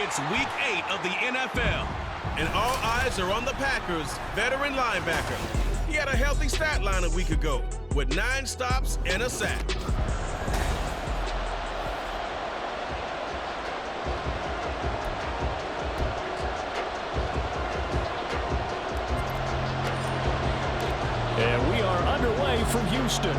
It's Week 8 of the NFL, and all eyes are on the Packers' veteran linebacker. He had a healthy stat line a week ago with 9 stops and a sack. And we are underway from Houston.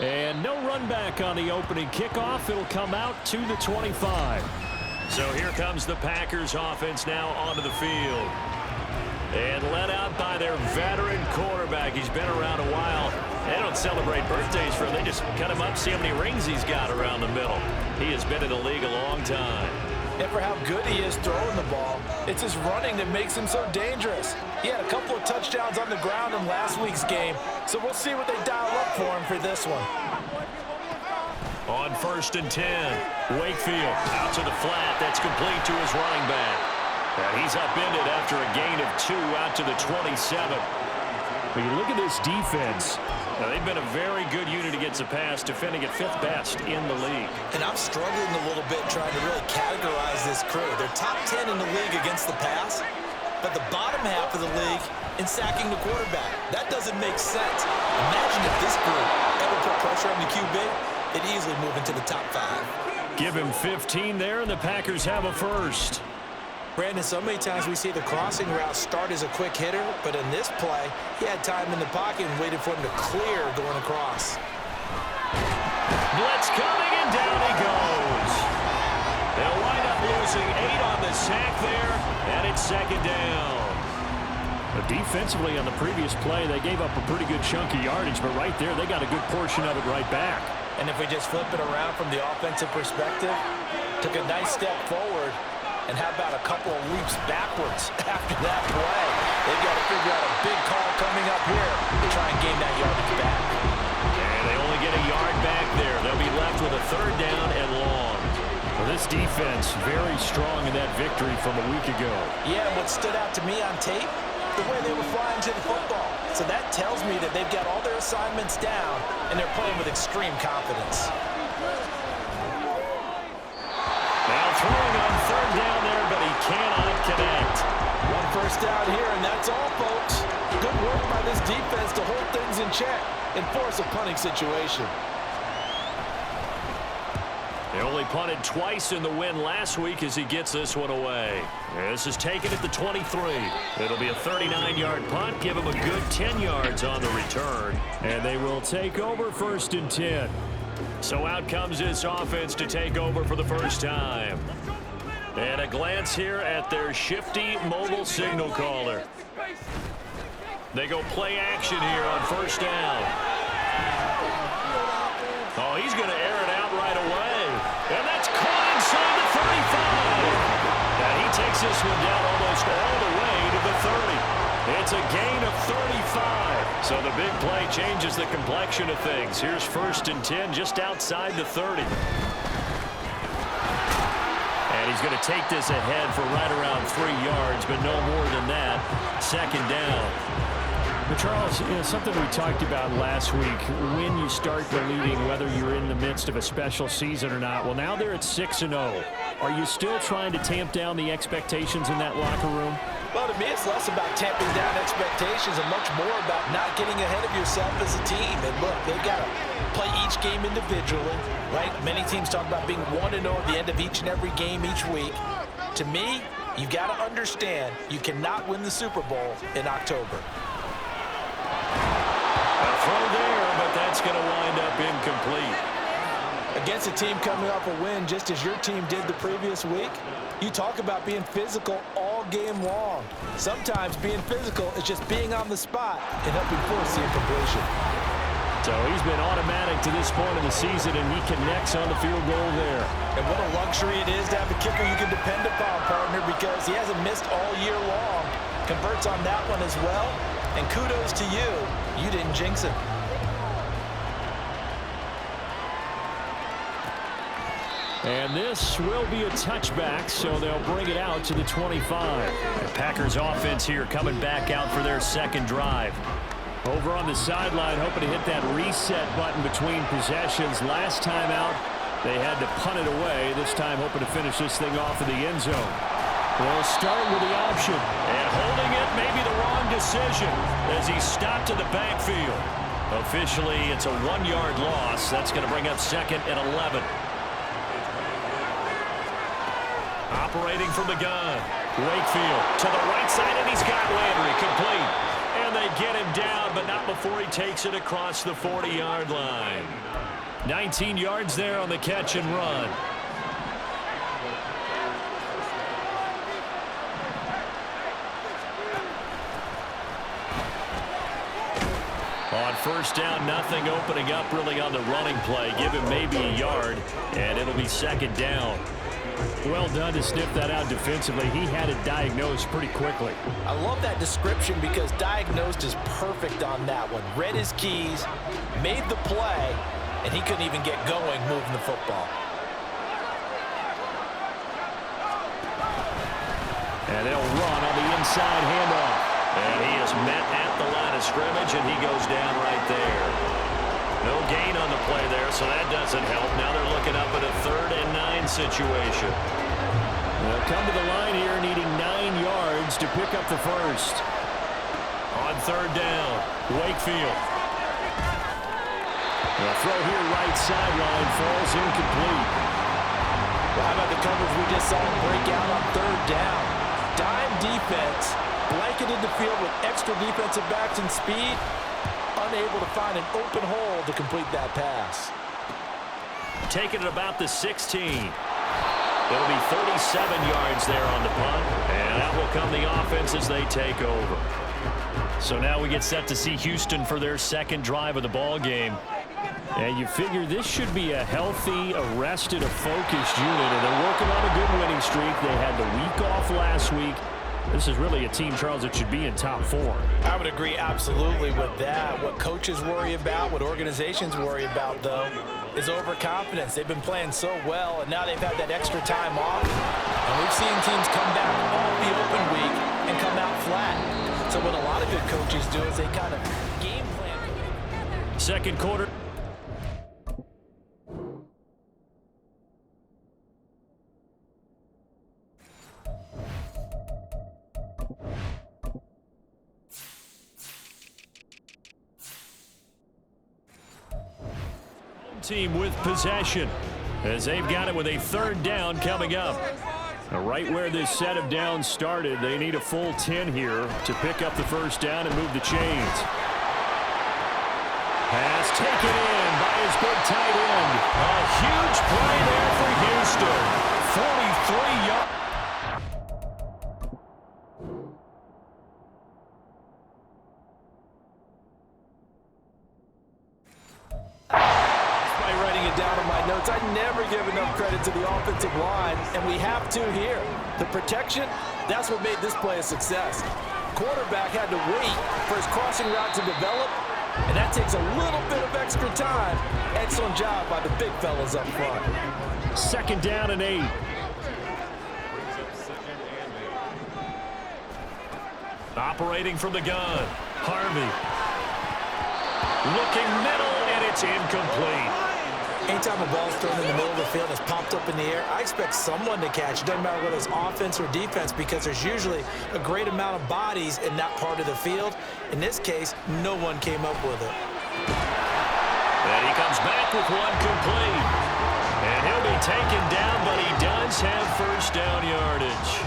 And no run back on the opening kickoff. It'll come out to the 25. So here comes the Packers offense now onto the field. And led out by their veteran quarterback. He's been around a while. They don't celebrate birthdays for him. They just cut him up, see how many rings he's got around the middle. He has been in the league a long time. And for how good he is throwing the ball, it's his running that makes him so dangerous. He had a couple of touchdowns on the ground in last week's game, so we'll see what they dial up for him for this one. On 1st and 10, Wakefield out to the flat. That's complete to his running back. And he's upended after a gain of 2 out to the 27. When you look at this defense, now, they've been a very good unit against the pass, defending at 5th best in the league. And I'm struggling a little bit trying to really categorize this crew. They're top 10 in the league against the pass, but the bottom half of the league in sacking the quarterback. That doesn't make sense. Imagine if this group ever put pressure on the QB, it'd easily move into the top 5. Give him 15 there, and the Packers have a first. Brandon, so many times we see the crossing route start as a quick hitter, but in this play, he had time in the pocket and waited for him to clear going across. Blitz coming, and down he goes. They'll wind up losing 8 on the sack there, and it's 2nd down. But defensively on the previous play, they gave up a pretty good chunk of yardage, but right there, they got a good portion of it right back. And if we just flip it around from the offensive perspective, took a nice step forward, and how about a couple of leaps backwards after that play? They've got to figure out a big call coming up here to try and gain that yardage back. And they only get a yard back there. They'll be left with a 3rd down and long. Well, this defense very strong in that victory from a week ago. Yeah, what stood out to me on tape, the way they were flying to the football. So that tells me that they've got all their assignments down, and they're playing with extreme confidence. Now throwing on 3rd down there, but he cannot connect. 1 first down here, and that's all, folks. Good work by this defense to hold things in check and force a punting situation. They only punted twice in the win last week as he gets this one away. This is taken at the 23. It'll be a 39-yard punt. Give him a good 10 yards on the return. And they will take over 1st and 10. So out comes this offense to take over for the first time. And a glance here at their shifty mobile signal caller. They go play action here on 1st down. Oh, he's going to air it out right away. And that's caught inside the 35. And he takes this one down almost all the way to the 30. It's a gain of 35. So the big play changes the complexion of things. Here's 1st and 10 just outside the 30. And he's going to take this ahead for right around 3 yards, but no more than that. 2nd down. But Charles, something we talked about last week, when you start believing whether you're in the midst of a special season or not. Well, now they're at 6-0. Are you still trying to tamp down the expectations in that locker room? Well, to me, it's less about tamping down expectations and much more about not getting ahead of yourself as a team. And look, they've got to play each game individually, right? Many teams talk about being 1-0 at the end of each and every game each week. To me, you've got to understand you cannot win the Super Bowl in October. A throw there, but that's going to wind up incomplete. Against a team coming off a win just as your team did the previous week, you talk about being physical all game long. Sometimes being physical is just being on the spot and helping force the incompletion. So he's been automatic to this point of the season, and he connects on the field goal there. And what a luxury it is to have a kicker you can depend upon, partner, because he hasn't missed all year long. Converts on that one as well. And kudos to you. You didn't jinx him. And this will be a touchback, so they'll bring it out to the 25. The Packers offense here coming back out for their 2nd drive. Over on the sideline, hoping to hit that reset button between possessions. Last time out, they had to punt it away. This time, hoping to finish this thing off in the end zone. They'll start with the option. And holding it may be the wrong decision as he stopped in the backfield. Officially, it's a 1-yard loss. That's going to bring up 2nd and 11. Operating from the gun. Wakefield to the right side, and he's got Landry complete. And they get him down, but not before he takes it across the 40-yard line. 19 yards there on the catch and run. On first down, nothing opening up really on the running play. Give him maybe a yard, and it'll be 2nd down. Well done to sniff that out defensively. He had it diagnosed pretty quickly. I love that description because diagnosed is perfect on that one. Read his keys, made the play, and he couldn't even get going moving the football. And they'll run on the inside handoff. And he is met at the line of scrimmage, and he goes down right there. No gain on the play there, so that doesn't help. Now they're looking up at a 3rd and 9 situation. They'll come to the line here needing 9 yards to pick up the first. On 3rd down, Wakefield. The throw here right sideline falls incomplete. Well, how about the coverage we just saw him break out on 3rd down? Dime defense, blanketed the field with extra defensive backs and speed. Unable to find an open hole to complete that pass. Taking it about the 16. It'll be 37 yards there on the punt. And out will come the offense as they take over. So now we get set to see Houston for their 2nd drive of the ball game. And you figure this should be a healthy, arrested, a focused unit. And they're working on a good winning streak. They had the week off last week. This is really a team, Charles, that should be in top 4. I would agree absolutely with that. What coaches worry about, what organizations worry about, though, is overconfidence. They've been playing so well, and now they've had that extra time off. And we've seen teams come back off the open week and come out flat. So what a lot of good coaches do is they kind of game plan. 2nd quarter. Team with possession as they've got it with a 3rd down coming up. Right where this set of downs started, they need a full 10 here to pick up the first down and move the chains. Pass taken in by his big tight end. A huge play there for Houston. 43 yards. I never give enough credit to the offensive line, and we have to here. The protection, that's what made this play a success. Quarterback had to wait for his crossing route to develop, and that takes a little bit of extra time. Excellent job by the big fellas up front. 2nd down and 8. Operating from the gun, Harvey. Looking middle, and it's incomplete. Anytime a ball's thrown in the middle of the field, it's popped up in the air, I expect someone to catch. It doesn't matter whether it's offense or defense because there's usually a great amount of bodies in that part of the field. In this case, no one came up with it. And he comes back with one complete. And he'll be taken down, but he does have first down yardage.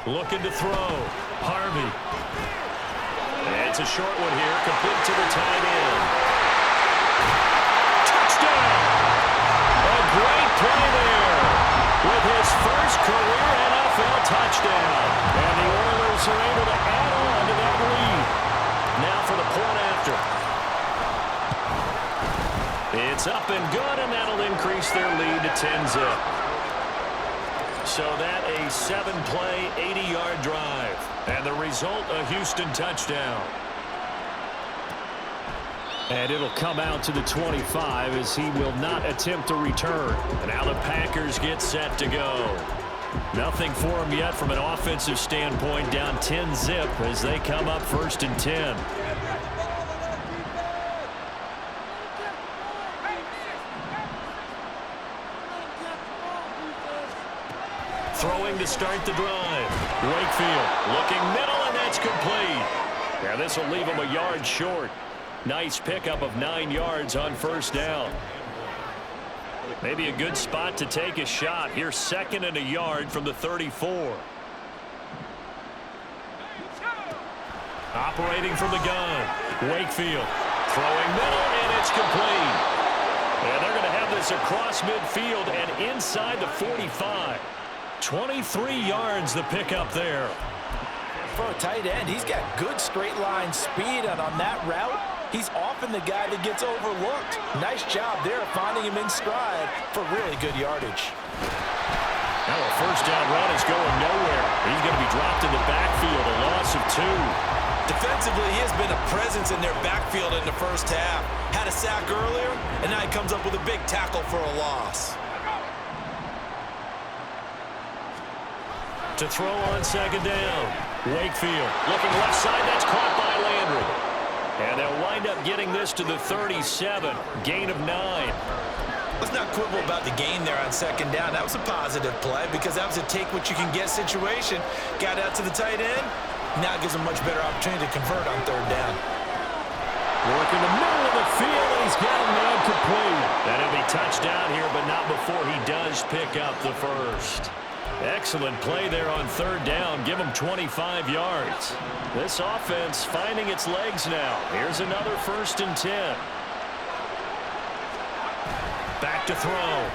Looking to throw. Harvey. And it's a short one here, complete to the tight end. Touchdown! A great play there with his first career NFL touchdown. And the Oilers are able to add on to that lead. Now for the point after. It's up and good, and that'll increase their lead to 10-zip. So that a 7-play, 80-yard drive. And the result, a Houston touchdown. And it'll come out to the 25 as he will not attempt to return. And now the Packers get set to go. Nothing for them yet from an offensive standpoint, down 10-zip as they come up 1st and 10. Throwing to start the drive. Wakefield looking middle, and that's complete. Yeah, this will leave him a yard short. Nice pickup of 9 yards on 1st down. Maybe a good spot to take a shot. Here's 2nd and a yard from the 34. Operating from the gun. Wakefield throwing middle, and it's complete. And they're going to have this across midfield and inside the 45. 23 yards the pickup there. For a tight end, he's got good straight line speed, and on that route, he's often the guy that gets overlooked. Nice job there finding him in stride for really good yardage. Now a 1st down run is going nowhere. He's going to be dropped in the backfield, a loss of 2. Defensively, he has been a presence in their backfield in the 1st half. Had a sack earlier, and now he comes up with a big tackle for a loss. To throw on 2nd down. Wakefield looking left side. That's caught by Landry. And they'll wind up getting this to the 37. Gain of 9. Let's not quibble about the gain there on 2nd down. That was a positive play because that was a take-what-you-can-get situation. Got out to the tight end. Now gives him much better opportunity to convert on 3rd down. Work in the middle of the field, and he's got him now complete. That'll be touchdown here, but not before he does pick up the 1st. Excellent play there on 3rd down. Give him 25 yards. This offense finding its legs now. Here's another 1st and 10. Back to throw.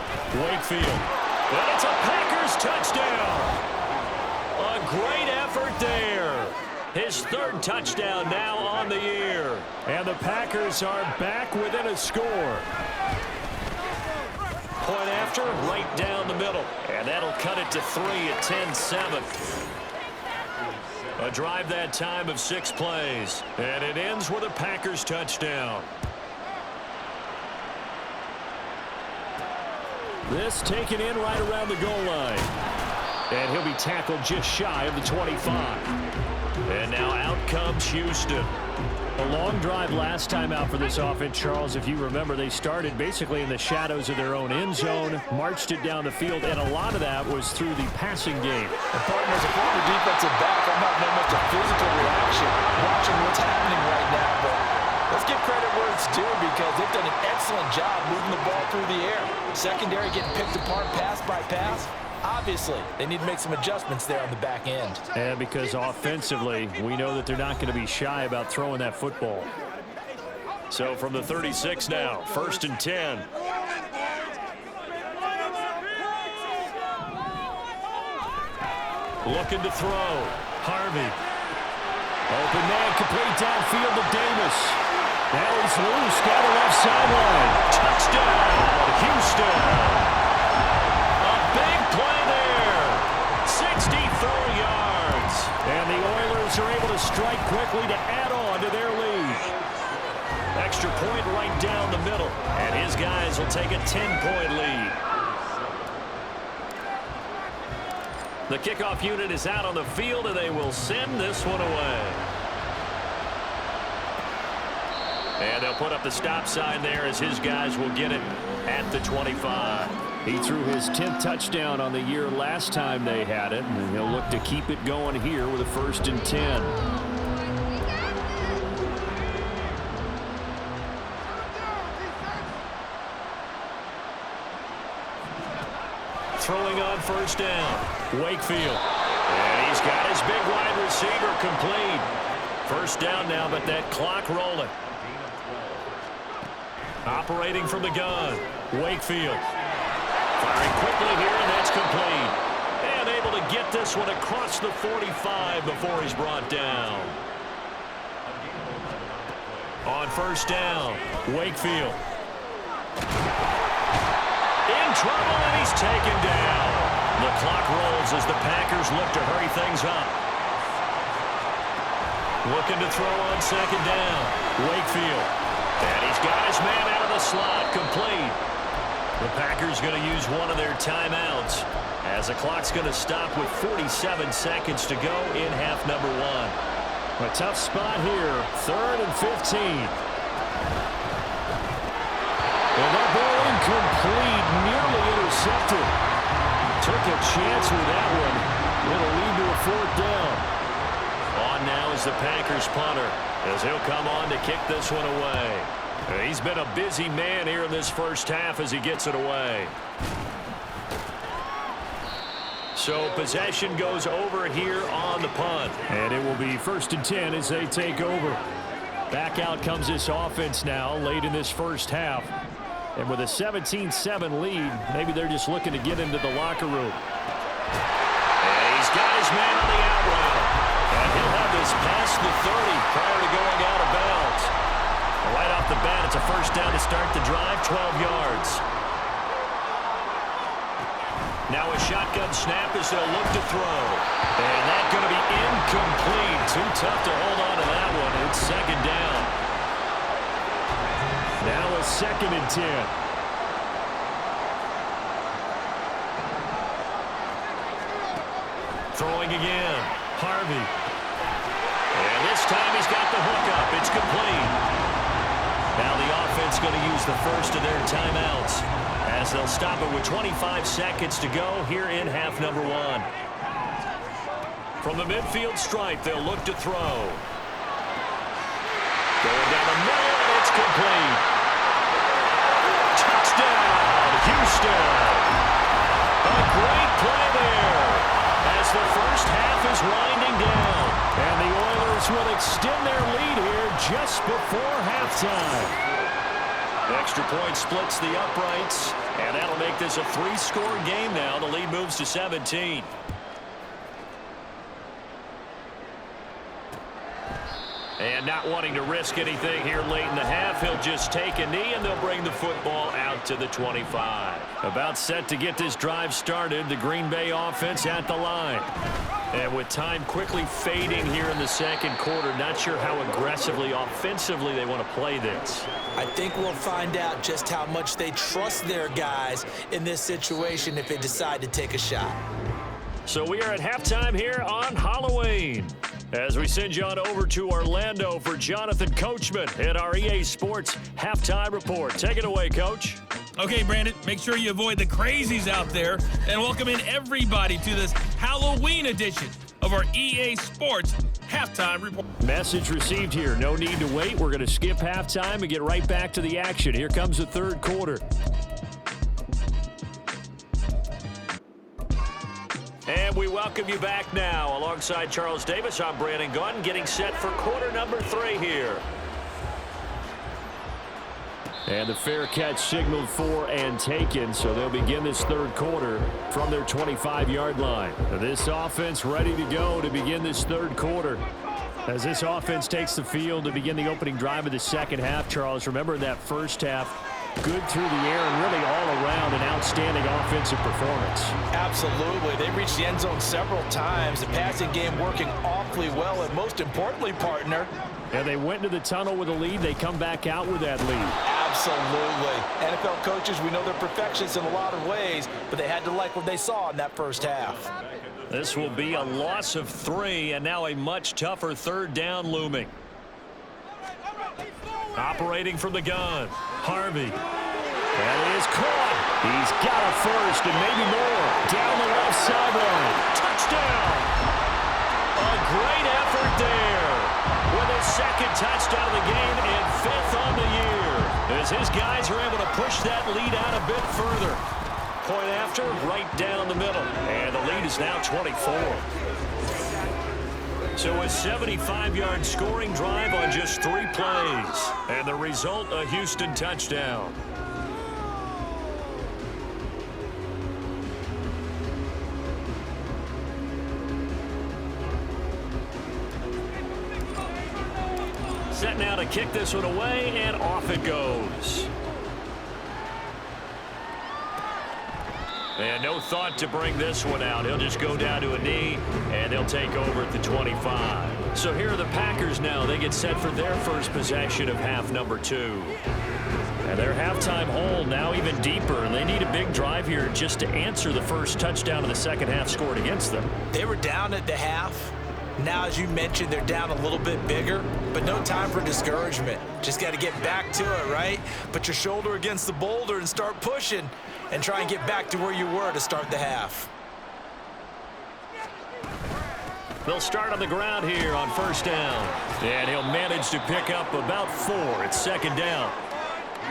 Wakefield. And it's a Packers touchdown. A great effort there. His 3rd touchdown now on the year. And the Packers are back within a score. Point after, right down the middle. And that'll cut it to 3 at 10-7. A drive that time of 6 plays. And it ends with a Packers touchdown. This taken in right around the goal line. And he'll be tackled just shy of the 25. And now out comes Houston. A long drive last time out for this offense, Charles. If you remember, they started basically in the shadows of their own end zone, marched it down the field, and a lot of that was through the passing game. And partner, as a former defensive back, I'm not very much a physical reaction watching what's happening right now, but let's give credit where it's due because they've done an excellent job moving the ball through the air. Secondary getting picked apart pass by pass. Obviously, they need to make some adjustments there on the back end. And because offensively, we know that they're not going to be shy about throwing that football. So from the 36 now, 1st and 10. Looking to throw. Harvey. Open man, complete downfield to Davis. Now he's loose, got a left sideline. Touchdown, Houston. Play there. 64 yards. And the Oilers are able to strike quickly to add on to their lead. Extra point right down the middle. And his guys will take a 10-point lead. The kickoff unit is out on the field, and they will send this one away. And they'll put up the stop sign there as his guys will get it at the 25. He threw his 10th touchdown on the year last time they had it, and he'll look to keep it going here with a 1st and 10. Throwing on 1st down, Wakefield. And he's got his big wide receiver complete. 1st down now, but that clock rolling. Operating from the gun, Wakefield. Firing quickly here, and that's complete. And able to get this one across the 45 before he's brought down. On 1st down, Wakefield. In trouble, and he's taken down. The clock rolls as the Packers look to hurry things up. Looking to throw on 2nd down, Wakefield. And he's got his man out of the slot, complete. The Packers going to use one of their timeouts as the clock's going to stop with 47 seconds to go in half number one. A tough spot here, 3rd and 15. And that ball incomplete, nearly intercepted. Took a chance with that one. It'll lead to a 4th down. On now is the Packers punter as he'll come on to kick this one away. He's been a busy man here in this first half as he gets it away. So possession goes over here on the punt. And it will be 1st and 10 as they take over. Back out comes this offense now late in this first half. And with a 17-7 lead, maybe they're just looking to get into the locker room. And he's got his man on the out route. And he'll have this past the 30 prior to going out of bounds. Right off the bat, it's a 1st down to start the drive, 12 yards. Now a shotgun snap as they'll look to throw. And that's going to be incomplete. Too tough to hold on to that one. It's 2nd down. Now a 2nd and 10. Throwing again. Harvey. And this time he's got the hook up. It's complete. Now the offense going to use the first of their timeouts as they'll stop it with 25 seconds to go here in half number one. From the midfield stripe, they'll look to throw. Going down the middle, and it's complete. Touchdown, Houston. A great play there as the first half is winding down. And the Oilers will extend their lead here just before halftime. Extra point splits the uprights, and that'll make this a 3-score game now. The lead moves to 17. And not wanting to risk anything here late in the half, he'll just take a knee, and they'll bring the football out to the 25. About set to get this drive started, the Green Bay offense at the line. And with time quickly fading here in the 2nd quarter, not sure how aggressively, offensively they want to play this. I think we'll find out just how much they trust their guys in this situation if they decide to take a shot. So we are at halftime here on Halloween, as we send you on over to Orlando for Jonathan Coachman at our EA Sports Halftime Report. Take it away, Coach. Okay, Brandon, make sure you avoid the crazies out there and welcome in everybody to this Halloween edition of our EA Sports Halftime Report. Message received here. No need to wait. We're going to skip halftime and get right back to the action. Here comes the 3rd quarter. And we welcome you back now. Alongside Charles Davis, I'm Brandon Gunn, getting set for quarter number 3 here. And the fair catch signaled for and taken, so they'll begin this 3rd quarter from their 25-yard line. This offense ready to go to begin this 3rd quarter. As this offense takes the field to begin the opening drive of the 2nd half, Charles, remember that first half, good through the air and really all around an outstanding offensive performance. Absolutely. They reached the end zone several times. The passing game working awfully well, and most importantly, partner. And they went to the tunnel with a lead. They come back out with that lead. Absolutely. NFL coaches, we know they're perfectionists in a lot of ways, but they had to like what they saw in that first half. This will be a loss of 3, and now a much tougher 3rd down looming. Operating from the gun, Harvey. That is caught. He's got a first and maybe more. Down the left sideline. Touchdown. A great effort there with his 2nd touchdown of the game and 5th on the year. As his guys are able to push that lead out a bit further. Point after, right down the middle. And the lead is now 24. So a 75-yard scoring drive on just 3 plays. And the result, a Houston touchdown. Set now to kick this one away, and off it goes. And no thought to bring this one out. He'll just go down to a knee, and they'll take over at the 25. So here are the Packers now. They get set for their first possession of half number 2. And their halftime hole now even deeper. And they need a big drive here just to answer the first touchdown of the second half scored against them. They were down at the half. Now, as you mentioned, they're down a little bit bigger, but no time for discouragement. Just got to get back to it, right? Put your shoulder against the boulder and start pushing and try and get back to where you were to start the half. They'll start on the ground here on first down. And he'll manage to pick up about 4. It's second down.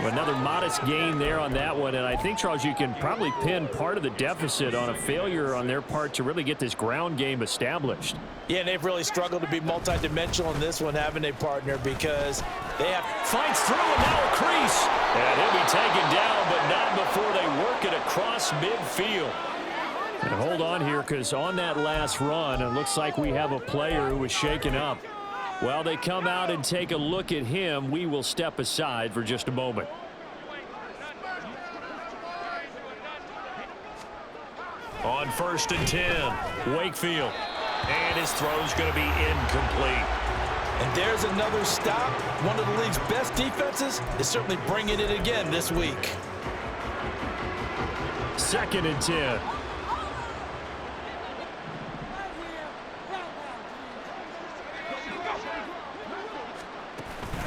Another modest gain there on that one, and I think, Charles, you can probably pin part of the deficit on a failure on their part to really get this ground game established. Yeah, and they've really struggled to be multidimensional in this one, haven't they, partner, because they have... Fights through and now a crease. And he'll be taken down, but not before they work it across midfield. And hold on here, because on that last run, it looks like we have a player who was shaken up. While they come out and take a look at him, we will step aside for just a moment. On first and 10, Wakefield. And his throw's going to be incomplete. And there's another stop. One of the league's best defenses is certainly bringing it again this week. Second and 10.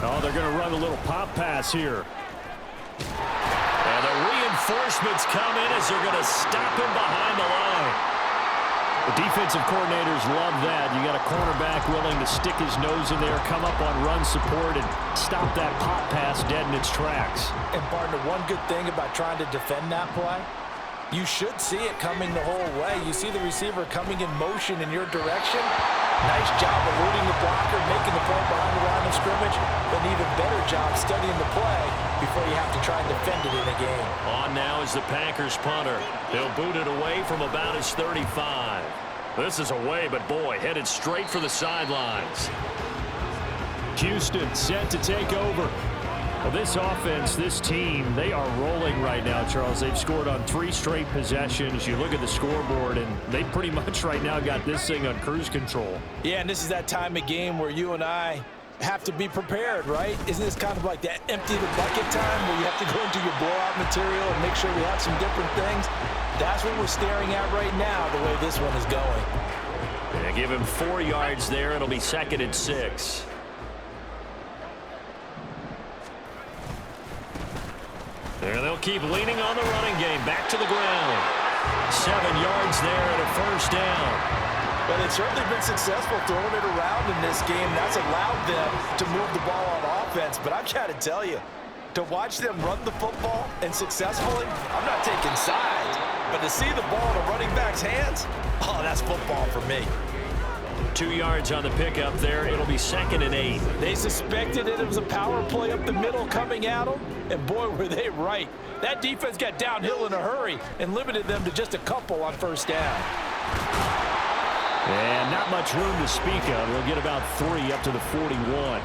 Oh, they're going to run a little pop pass here. And the reinforcements come in as they're going to stop him behind the line. The defensive coordinators love that. You got a cornerback willing to stick his nose in there, come up on run support, and stop that pop pass dead in its tracks. And, partner, one good thing about trying to defend that play, you should see it coming the whole way. You see the receiver coming in motion in your direction. Nice job eluding the blocker, making the play behind the line of scrimmage, but an even better job studying the play before you have to try and defend it in a game. On now is the Packers punter. He'll boot it away from about his 35. This is away, but boy, headed straight for the sidelines. Houston set to take over. Well, this offense, this team, they are rolling right now, Charles. They've scored on 3 straight possessions. You look at the scoreboard, and they pretty much right now got this thing on cruise control. Yeah, and this is that time of game where you and I have to be prepared, right? Isn't this kind of like that empty the bucket time where you have to go into your blowout material and make sure we have some different things? That's what we're staring at right now, the way this one is going. And give him 4 yards there. It'll be second and 6. And they'll keep leaning on the running game. Back to the ground. 7 yards there and a first down. But they've certainly been successful throwing it around in this game. That's allowed them to move the ball on offense. But I've got to tell you, to watch them run the football and successfully, I'm not taking sides. But to see the ball in a running back's hands, oh, that's football for me. 2 yards on the pickup there. It'll be second and 8. They suspected it was a power play up the middle coming at them, and boy, were they right. That defense got downhill in a hurry and limited them to just a couple on first down. And not much room to speak of. They'll get about 3 up to the 41.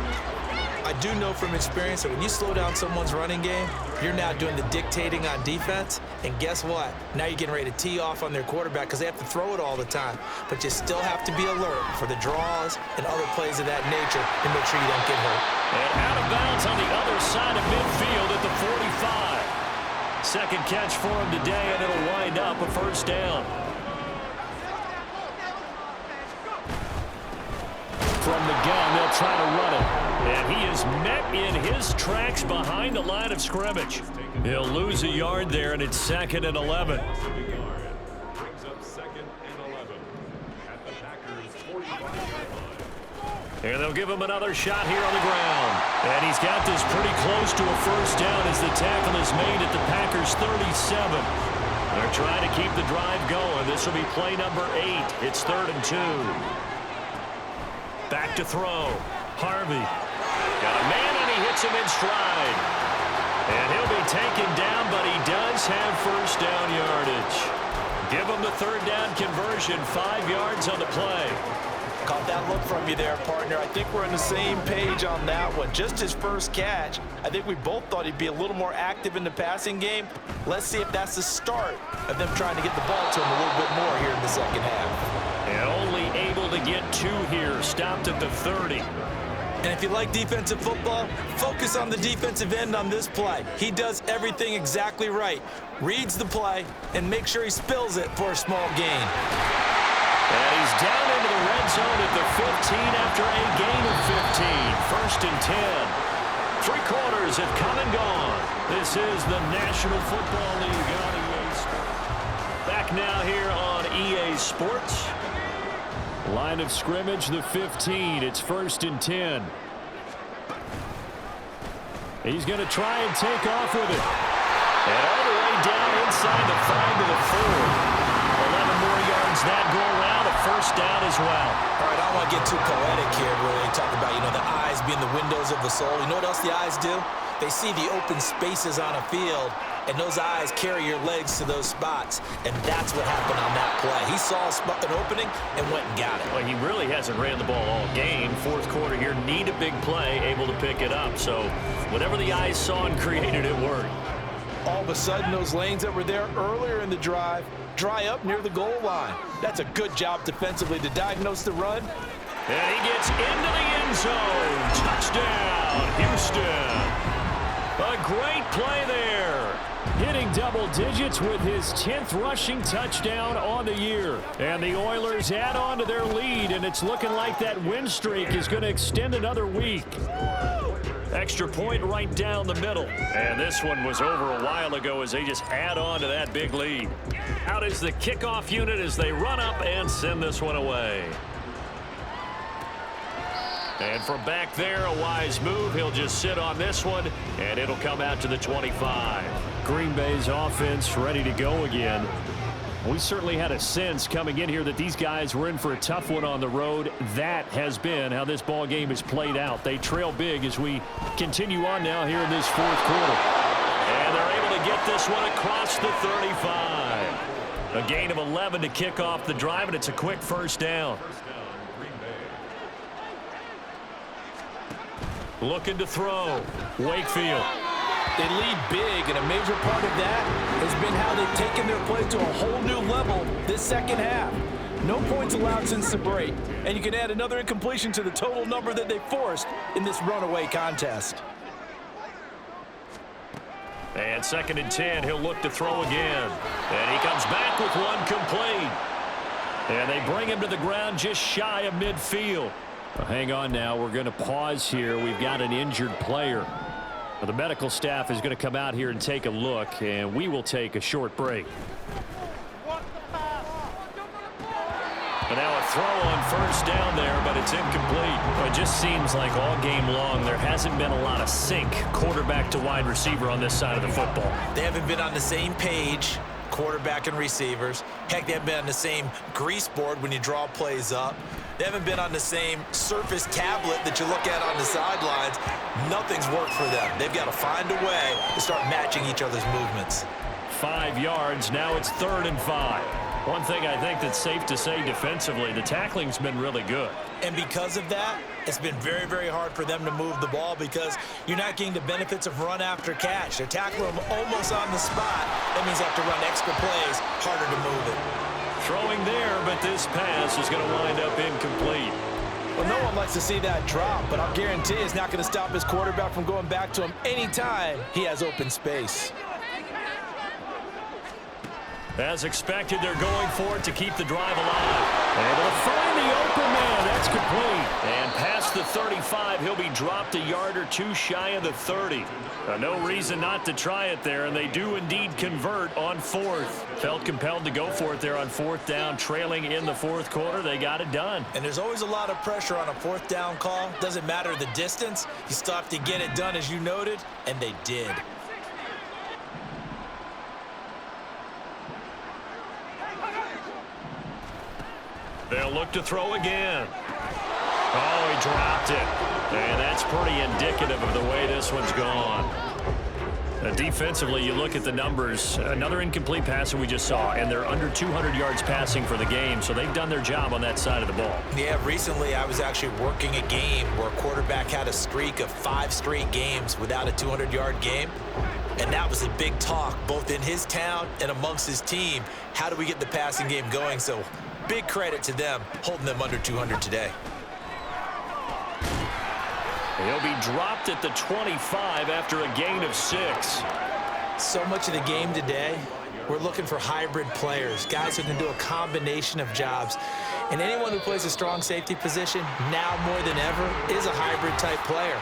I do know from experience that when you slow down someone's running game, you're now doing the dictating on defense. And guess what? Now you're getting ready to tee off on their quarterback because they have to throw it all the time. But you still have to be alert for the draws and other plays of that nature and make sure you don't get hurt. And out of bounds on the other side of midfield at the 45. Second catch for him today, and it'll wind up a first down. From the gun, they'll try to run it. And he is met in his tracks behind the line of scrimmage. He'll lose a yard there, and it's second and 11. And they'll give him another shot here on the ground. And he's got this pretty close to a first down as the tackle is made at the Packers' 37. They're trying to keep the drive going. This will be play number 8. It's 3rd and 2. Back to throw. Harvey. Got a man, and he hits him in stride. And he'll be taken down, but he does have first down yardage. Give him the 3rd down conversion, 5 yards on the play. Caught that look from you there, partner. I think we're on the same page on that one. Just his first catch. I think we both thought he'd be a little more active in the passing game. Let's see if that's the start of them trying to get the ball to him a little bit more here in the second half. And only able to get 2 here. Stopped at the 30. And if you like defensive football, focus on the defensive end on this play. He does everything exactly right. Reads the play and make sure he spills it for a small gain. And he's down into the red zone at the 15 after a gain of 15. First and 10. 3 quarters have come and gone. This is the National Football League on EA Sports. Back now here on EA Sports. Line of scrimmage, the 15. It's first and 10. He's going to try and take off with it. And all the way down inside the 5 to the 4. 11 more yards that go around. A first down as well. All right, I don't want to get too poetic here, really. Talk about, the eyes being the windows of the soul. You know what else the eyes do? They see the open spaces on a field, and those eyes carry your legs to those spots, and that's what happened on that play. He saw an opening and went and got it. Well, he really hasn't ran the ball all game. Fourth quarter here, need a big play, able to pick it up. So whatever the eyes saw and created, it worked. All of a sudden, those lanes that were there earlier in the drive dry up near the goal line. That's a good job defensively to diagnose the run. And he gets into the end zone. Touchdown, Houston. A great play there. Hitting double digits with his 10th rushing touchdown on the year. And the Oilers add on to their lead, and it's looking like that win streak is going to extend another week. Extra point right down the middle. And this one was over a while ago as they just add on to that big lead. Out is the kickoff unit as they run up and send this one away. And from back there, a wise move. He'll just sit on this one, and it'll come out to the 25. Green Bay's offense ready to go again. We certainly had a sense coming in here that these guys were in for a tough one on the road. That has been how this ball game has played out. They trail big as we continue on now here in this fourth quarter. And they're able to get this one across the 35. A gain of 11 to kick off the drive, and it's a quick first down. Looking to throw. Wakefield. They lead big, and a major part of that has been how they've taken their play to a whole new level this second half. No points allowed since the break, and you can add another incompletion to the total number that they forced in this runaway contest. And second and 10, he'll look to throw again. And he comes back with one complete. And they bring him to the ground just shy of midfield. Well, hang on now. We're going to pause here. We've got an injured player. Well, the medical staff is going to come out here and take a look, and we will take a short break. And now a throw on first down there, but it's incomplete. Well, it just seems like all game long there hasn't been a lot of sync quarterback to wide receiver on this side of the football. They haven't been on the same page, quarterback and receivers. Heck, they haven't been on the same grease board when you draw plays up. They haven't been on the same surface tablet that you look at on the sidelines. Nothing's worked for them. They've got to find a way to start matching each other's movements. 5 yards. Now it's 3rd and 5. One thing I think that's safe to say defensively, the tackling's been really good. And because of that, it's been very, very hard for them to move the ball because you're not getting the benefits of run after catch. They're tackling them almost on the spot. That means they have to run extra plays, harder to move it. Throwing there, but this pass is going to wind up incomplete. Well, no one likes to see that drop, but I'll guarantee it's not going to stop his quarterback from going back to him anytime he has open space. As expected, they're going for it to keep the drive alive. Able to find the open man. That's complete. And past the 35, he'll be dropped a yard or two shy of the 30. No reason not to try it there, and they do indeed convert on 4th. Felt compelled to go for it there on 4th down, trailing in the 4th quarter. They got it done. And there's always a lot of pressure on a 4th down call. Doesn't matter the distance. You still have to get it done, as you noted, and they did. They'll look to throw again. Oh, he dropped it. And that's pretty indicative of the way this one's gone. Defensively, you look at the numbers. Another incomplete pass that we just saw, and they're under 200 yards passing for the game, so they've done their job on that side of the ball. Yeah, recently I was actually working a game where a quarterback had a streak of 5 straight games without a 200-yard game, and that was a big talk both in his town and amongst his team. How do we get the passing game going? So big credit to them holding them under 200 today. He'll be dropped at the 25 after a gain of 6. So much of the game today, we're looking for hybrid players, guys who can do a combination of jobs. And anyone who plays a strong safety position, now more than ever, is a hybrid-type player.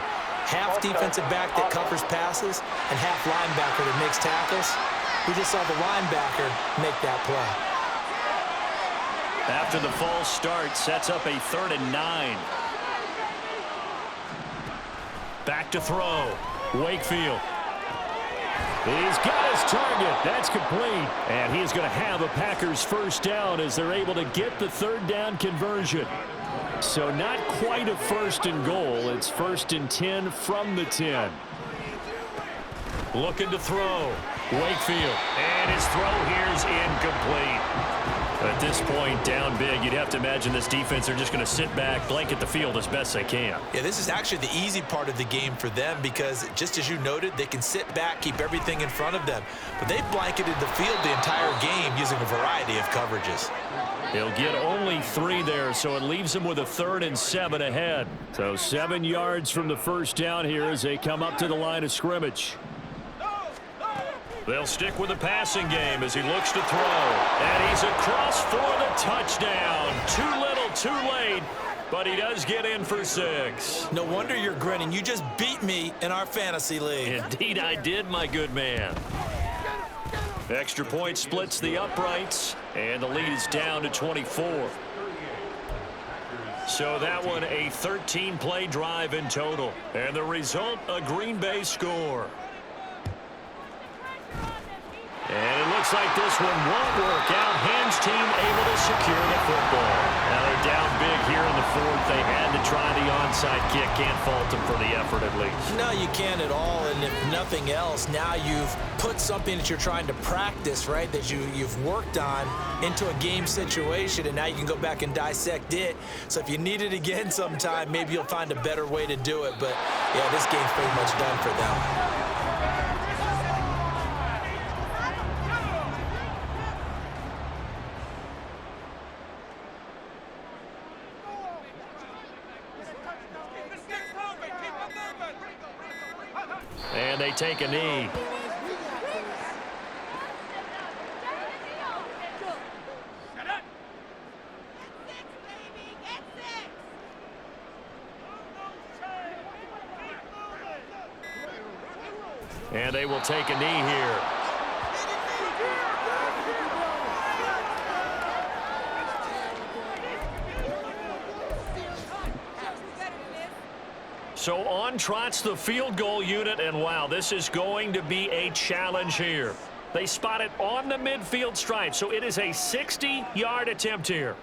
Half defensive back that covers passes and half linebacker that makes tackles. We just saw the linebacker make that play. After the false start, sets up a 3rd and 9. Back to throw. Wakefield. He's got his target. That's complete. And he's going to have a Packers first down as they're able to get the 3rd down conversion. So not quite a 1st and goal. It's 1st and 10 from the 10. Looking to throw. Wakefield. And his throw here is incomplete. At this point, down big, you'd have to imagine this defense are just going to sit back, blanket the field as best they can. Yeah, this is actually the easy part of the game for them because, just as you noted, they can sit back, keep everything in front of them. But they've blanketed the field the entire game using a variety of coverages. He'll get only 3 there, so it leaves him with a 3rd and 7 ahead. So 7 yards from the first down here as they come up to the line of scrimmage. They'll stick with the passing game as he looks to throw. And he's across for the touchdown. Too little, too late, but he does get in for 6. No wonder you're grinning. You just beat me in our fantasy league. Indeed I did, my good man. Extra point splits the uprights, and the lead is down to 24. So that one a 13-play drive in total. And the result, a Green Bay score. And it looks like this one won't work out. Hams team able to secure the football. Now they're down big here in the 4th. They had to try the onside kick. Can't fault them for the effort at least. No, you can't at all. And if nothing else, now you've put something that you're trying to practice, right, that you've worked on into a game situation, and now you can go back and dissect it. So if you need it again sometime, maybe you'll find a better way to do it. But, yeah, this game's pretty much done for them. And they take a knee. And they will take a knee here. So on trots the field goal unit, and wow, this is going to be a challenge here. They spot it on the midfield stripe, so it is a 60-yard attempt here.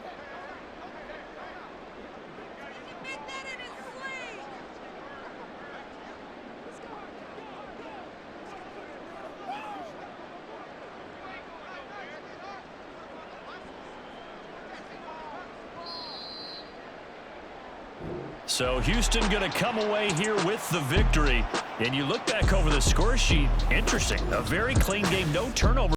So Houston going to come away here with the victory. And you look back over the score sheet, interesting. A very clean game, no turnover.